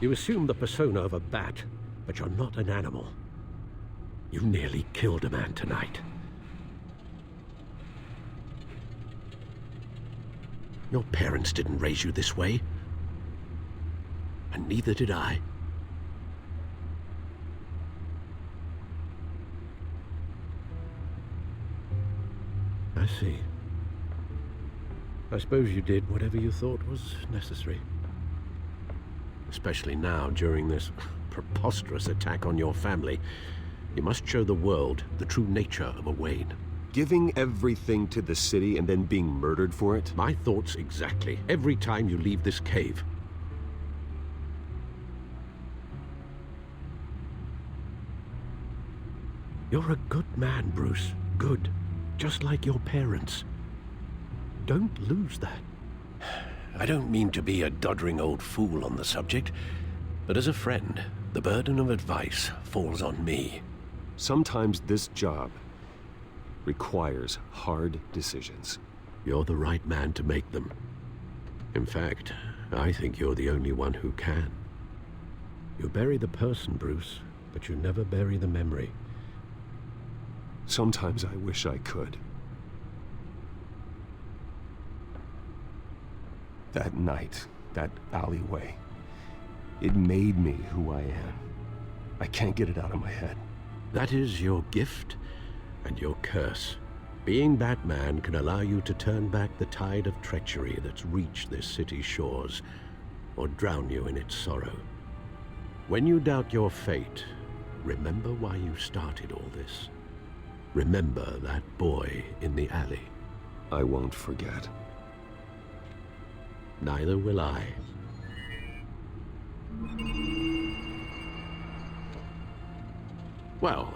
You assume the persona of a bat, but you're not an animal. You nearly killed a man tonight. Your parents didn't raise you this way. And neither did I. I see. I suppose you did whatever you thought was necessary. Especially now, during this preposterous attack on your family. You must show the world the true nature of a Wayne. Giving everything to the city and then being murdered for it? My thoughts exactly. Every time you leave this cave. You're a good man, Bruce. Good. Just like your parents. Don't lose that. I don't mean to be a doddering old fool on the subject, but as a friend, the burden of advice falls on me. Sometimes this job requires hard decisions. You're the right man to make them. In fact, I think you're the only one who can. You bury the person, Bruce, but you never bury the memory. Sometimes I wish I could. That night, that alleyway, it made me who I am. I can't get it out of my head. That is your gift and your curse. Being Batman can allow you to turn back the tide of treachery that's reached this city's shores, or drown you in its sorrow. When you doubt your fate, remember why you started all this. Remember that boy in the alley. I won't forget. Neither will I. Well,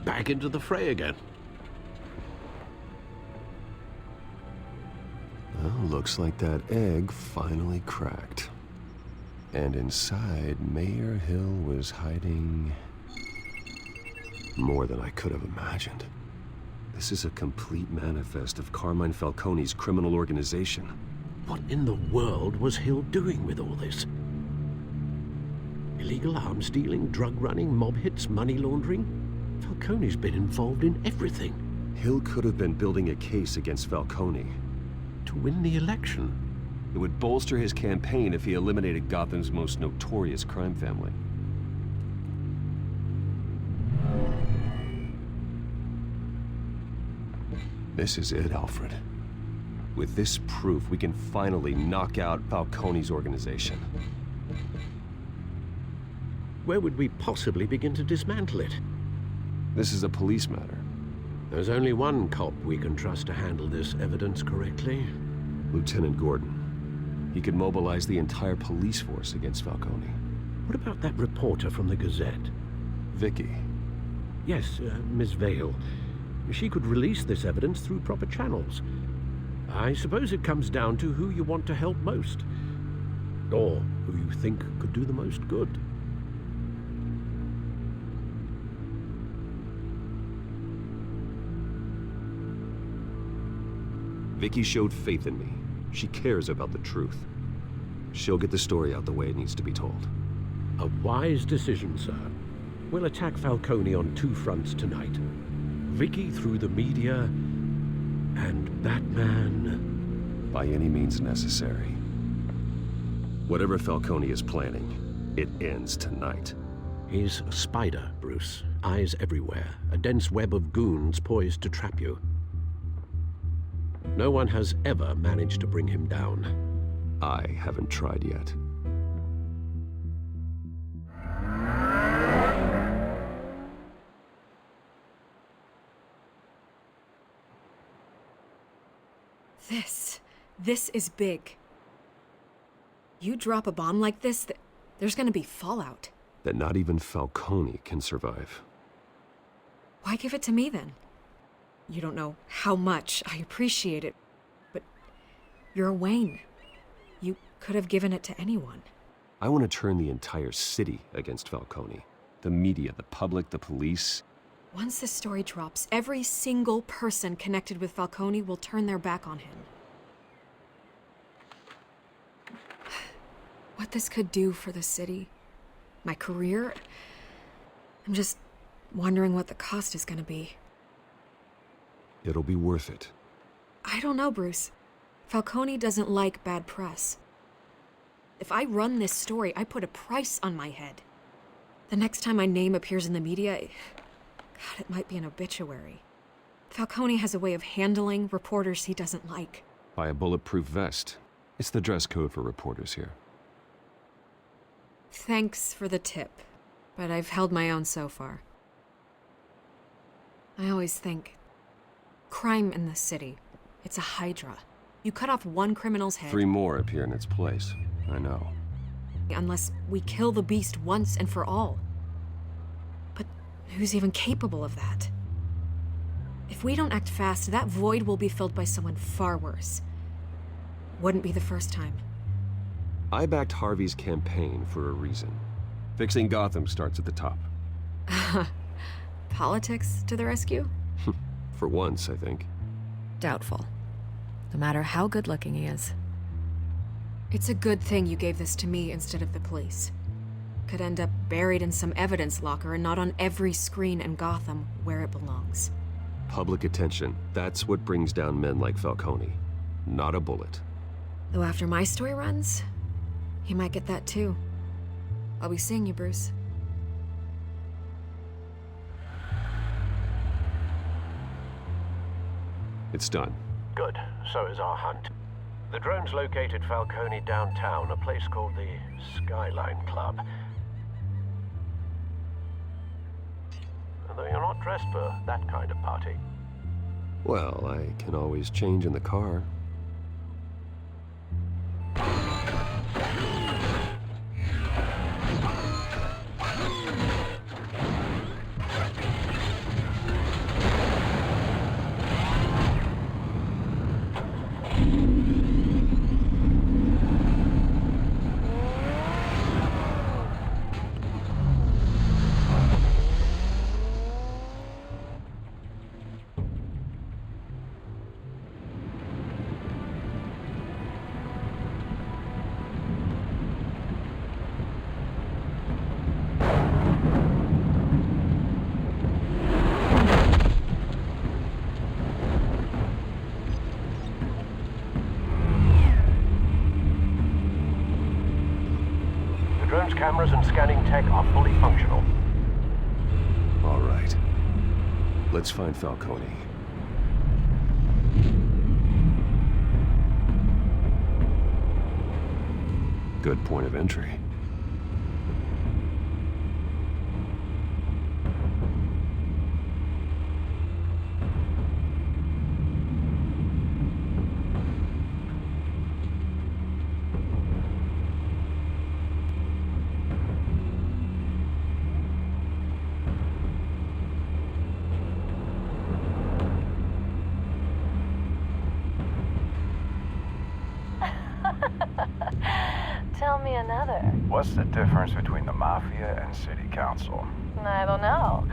back into the fray again. Well, looks like that egg finally cracked. And inside, Mayor Hill was hiding more than I could have imagined. This is a complete manifest of Carmine Falcone's criminal organization. What in the world was Hill doing with all this? Illegal arms dealing, drug running, mob hits, money laundering? Falcone's been involved in everything. Hill could have been building a case against Falcone. To win the election. It would bolster his campaign if he eliminated Gotham's most notorious crime family. This is it, Alfred. With this proof, we can finally knock out Falcone's organization. Where would we possibly begin to dismantle it? This is a police matter. There's only one cop we can trust to handle this evidence correctly. Lieutenant Gordon. He could mobilize the entire police force against Falcone. What about that reporter from the Gazette? Vicky. Yes, Miss Vale. She could release this evidence through proper channels. I suppose it comes down to who you want to help most. Or who you think could do the most good. Vicky showed faith in me. She cares about the truth. She'll get the story out the way it needs to be told. A wise decision, sir. We'll attack Falcone on two fronts tonight. Vicky through the media, and Batman... by any means necessary. Whatever Falcone is planning, it ends tonight. He's a spider, Bruce. Eyes everywhere. A dense web of goons poised to trap you. No one has ever managed to bring him down. I haven't tried yet. This is big. You drop a bomb like this, there's gonna be fallout. That not even Falcone can survive. Why give it to me then? You don't know how much I appreciate it, but you're a Wayne. You could have given it to anyone. I want to turn the entire city against Falcone. The media, the public, the police. Once this story drops, every single person connected with Falcone will turn their back on him. what this could do for the city, my career. I'm just wondering what the cost is gonna be. It'll be worth it. I don't know, Bruce. Falcone doesn't like bad press. If I run this story, I put a price on my head. The next time my name appears in the media, God, it might be an obituary. Falcone has a way of handling reporters he doesn't like. Buy a bulletproof vest. It's the dress code for reporters here. Thanks for the tip, but I've held my own so far. I always think, crime in the city, it's a hydra. You cut off one criminal's head... 3 more appear in its place. I know. Unless we kill the beast once and for all. But who's even capable of that? If we don't act fast, that void will be filled by someone far worse. Wouldn't be the first time. I backed Harvey's campaign for a reason. Fixing Gotham starts at the top. Politics to the rescue? For once, I think. Doubtful. No matter how good-looking he is. It's a good thing you gave this to me instead of the police. Could end up buried in some evidence locker and not on every screen in Gotham where it belongs. Public attention. That's what brings down men like Falcone. Not a bullet. Though after my story runs, he might get that too. I'll be seeing you, Bruce. It's done. Good. So is our hunt. The drones located Falcone downtown, a place called the Skyline Club. Although you're not dressed for that kind of party. Well, I can always change in the car. Cameras and scanning tech are fully functional. All right. Let's find Falcone. Good point of entry. Tell me another. What's the difference between the Mafia and City Council? I don't know.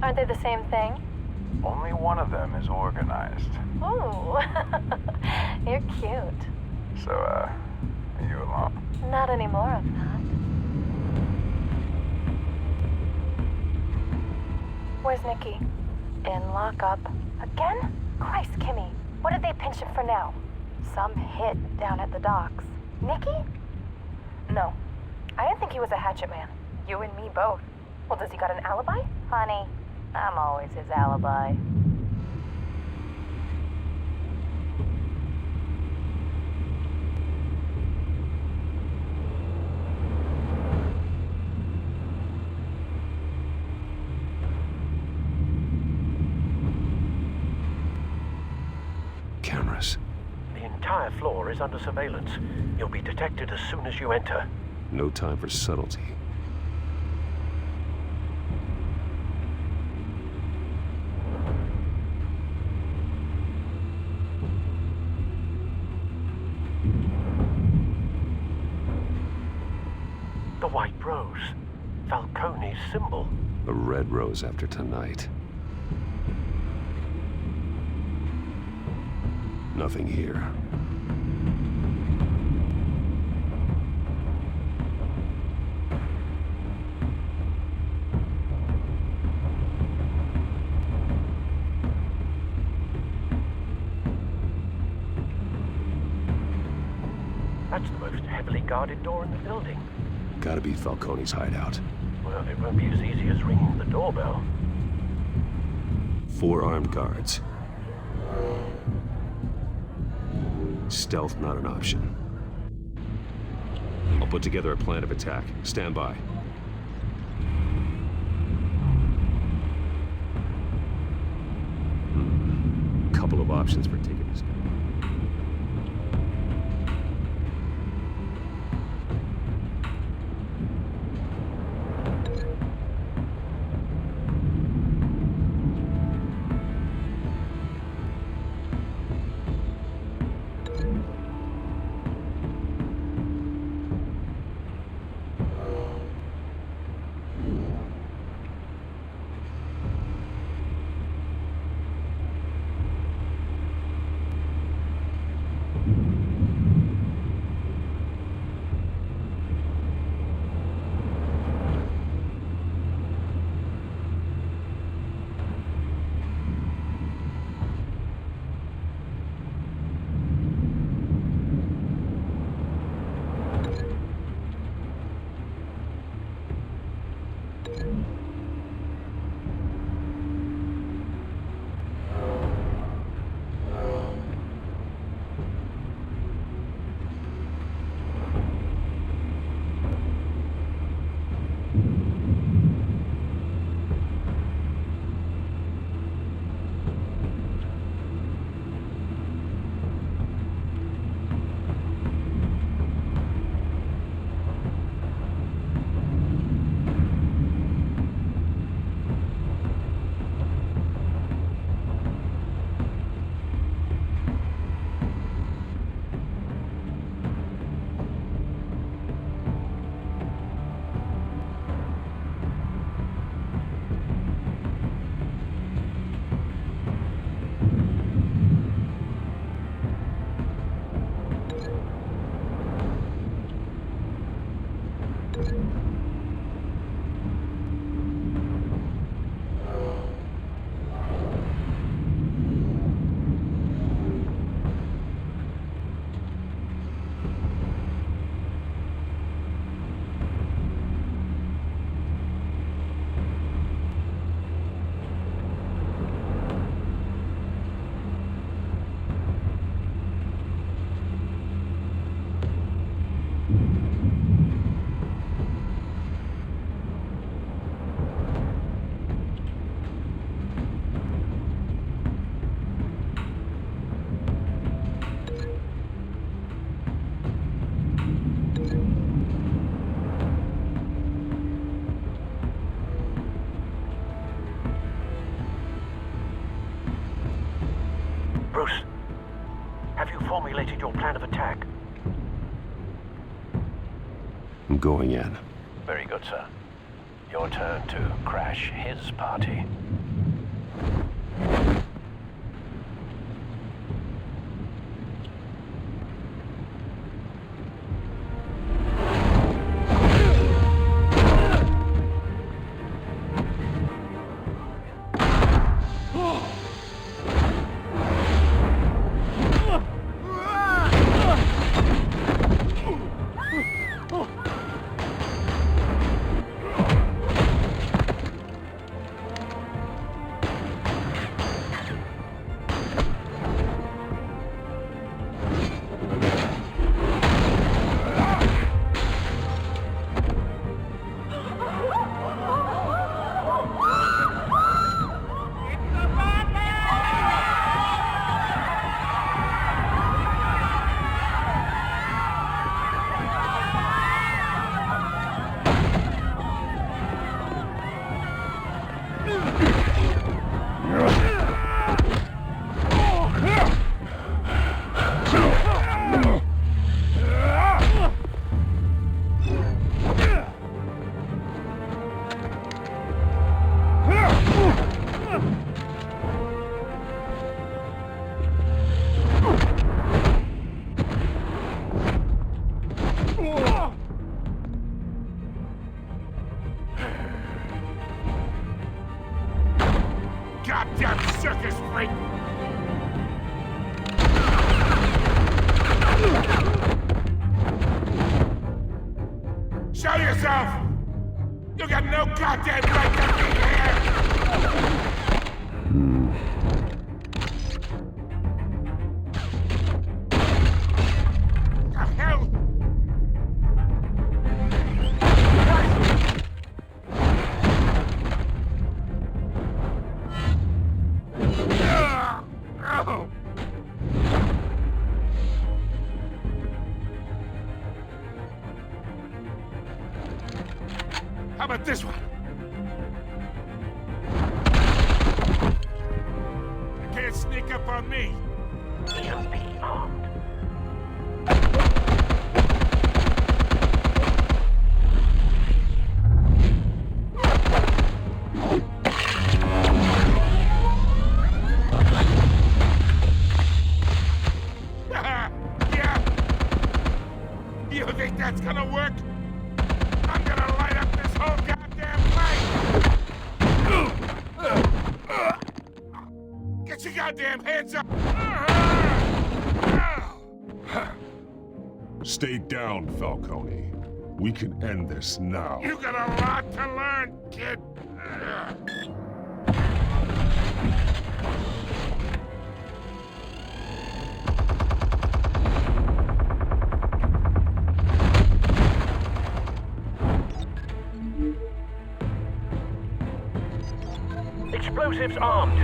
Aren't they the same thing? Only one of them is organized. Ooh, you're cute. So, are you alone? Not anymore, I'm not. Where's Nikki? In lockup. Again? Christ, Kimmy. What did they pinch him for now? Some hit down at the docks. Nikki? No. I didn't think he was a hatchet man. You and me both. Well, does he got an alibi? Honey, I'm always his alibi. Cameras. The entire floor is under surveillance. You'll be detected as soon as you enter. No time for subtlety. The white rose. Falcone's symbol. A red rose after tonight. Nothing here. That's the most heavily guarded door in the building. Gotta be Falcone's hideout. Well, it won't be as easy as ringing the doorbell. 4 armed guards. Stealth not an option. I'll put together a plan of attack. Stand by. Couple of options for taking this guy. Bruce, have you formulated your plan of attack? I'm going in. Very good, sir. Your turn to crash his party. Goddamn circus freak! yourself! You got no goddamn right to be here! The hell? Oh. How about this one? You can't sneak up on me. EMP armed. Yeah. You think that's gonna work? I'm gonna light up this whole goddamn place! Get your goddamn hands up! Stay down, Falcone. We can end this now. You got a lot to learn, kid. Explosives armed.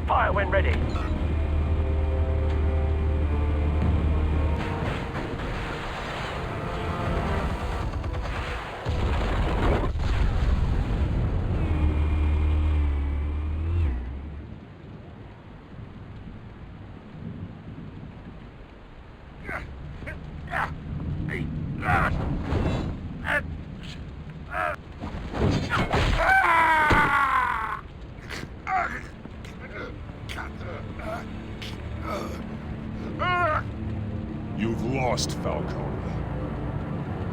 Fire when ready. You've lost, Falcone.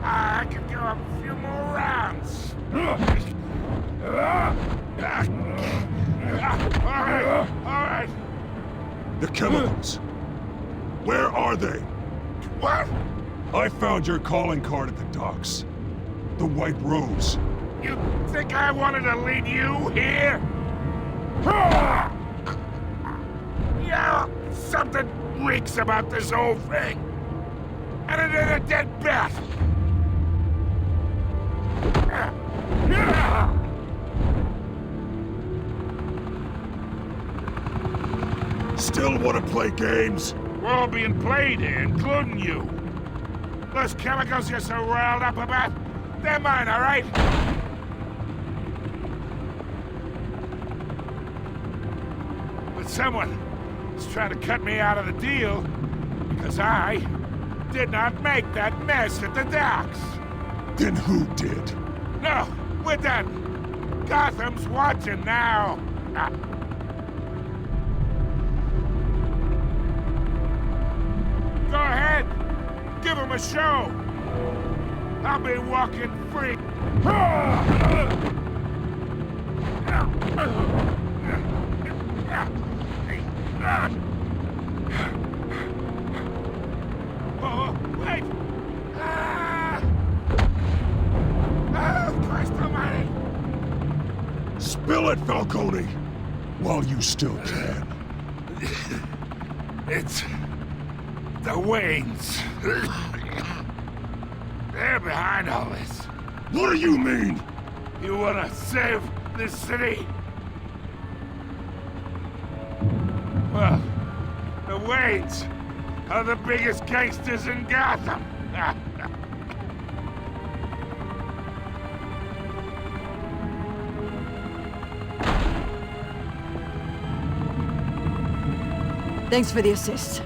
I could go a few more rounds. All right. The chemicals. Where are they? What? I found your calling card at the docks. The White Rose. You think I wanted to lead you here? Yeah, something reeks about this whole thing. And it ain't a dead bat. Still want to play games? We're all being played here, including you. Those chemicals you're so riled up about, they're mine, all right? But someone is trying to cut me out of the deal because I did not make that mess at the docks. Then who did? No, we're done. Gotham's watching now. Go ahead. Give him a show. I'll be walking free. Oh, wait! Oh, Christ almighty! Spill it, Falcone! While you still can. It's the Waynes. They're behind all this. What do you mean? You wanna save this city? Well, the Waynes are the biggest gangsters in Gotham. Thanks for the assist.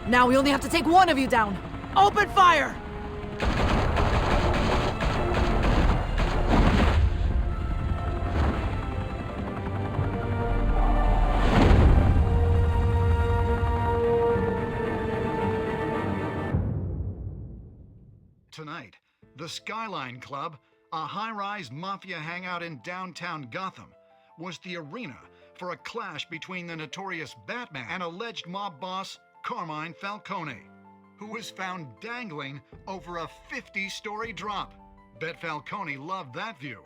Now we only have to take one of you down. Open fire! Tonight, the Skyline Club, a high-rise mafia hangout in downtown Gotham, was the arena for a clash between the notorious Batman and alleged mob boss Carmine Falcone. who was found dangling over a 50-story drop. Bet Falcone loved that view.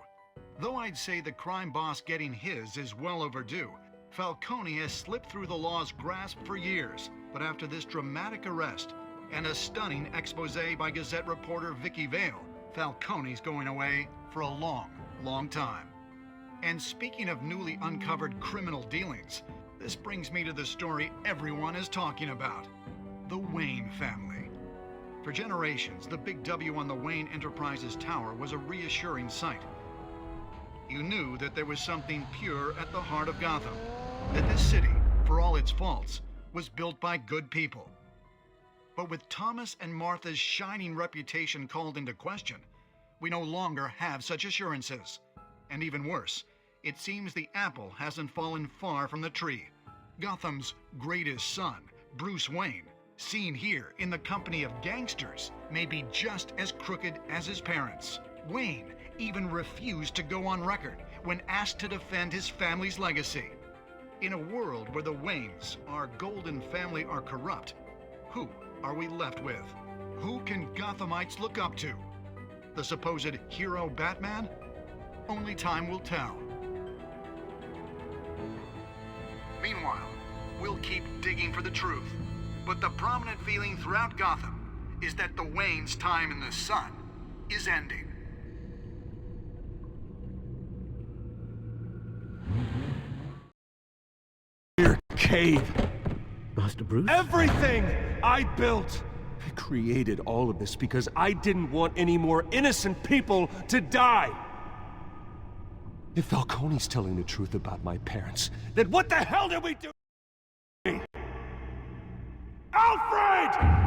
Though I'd say the crime boss getting his is well overdue, Falcone has slipped through the law's grasp for years. But after this dramatic arrest and a stunning expose by Gazette reporter Vicky Vale, Falcone's going away for a long, long time. And speaking of newly uncovered criminal dealings, this brings me to the story everyone is talking about: the Wayne family. For generations, the big W on the Wayne Enterprises tower was a reassuring sight. You knew that there was something pure at the heart of Gotham, that this city, for all its faults, was built by good people. But with Thomas and Martha's shining reputation called into question, we no longer have such assurances. And even worse, it seems the apple hasn't fallen far from the tree. Gotham's greatest son, Bruce Wayne, seen here in the company of gangsters, may be just as crooked as his parents. Wayne even refused to go on record when asked to defend his family's legacy. In a world where the Waynes, our golden family, are corrupt, who are we left with? Who can Gothamites look up to? The supposed hero Batman? Only time will tell. Meanwhile, we'll keep digging for the truth. But the prominent feeling throughout Gotham is that the Waynes' time in the sun is ending. Your cave. Master Bruce? Everything I built. I created all of this because I didn't want any more innocent people to die. If Falcone's telling the truth about my parents, then what the hell did we do? Alfred!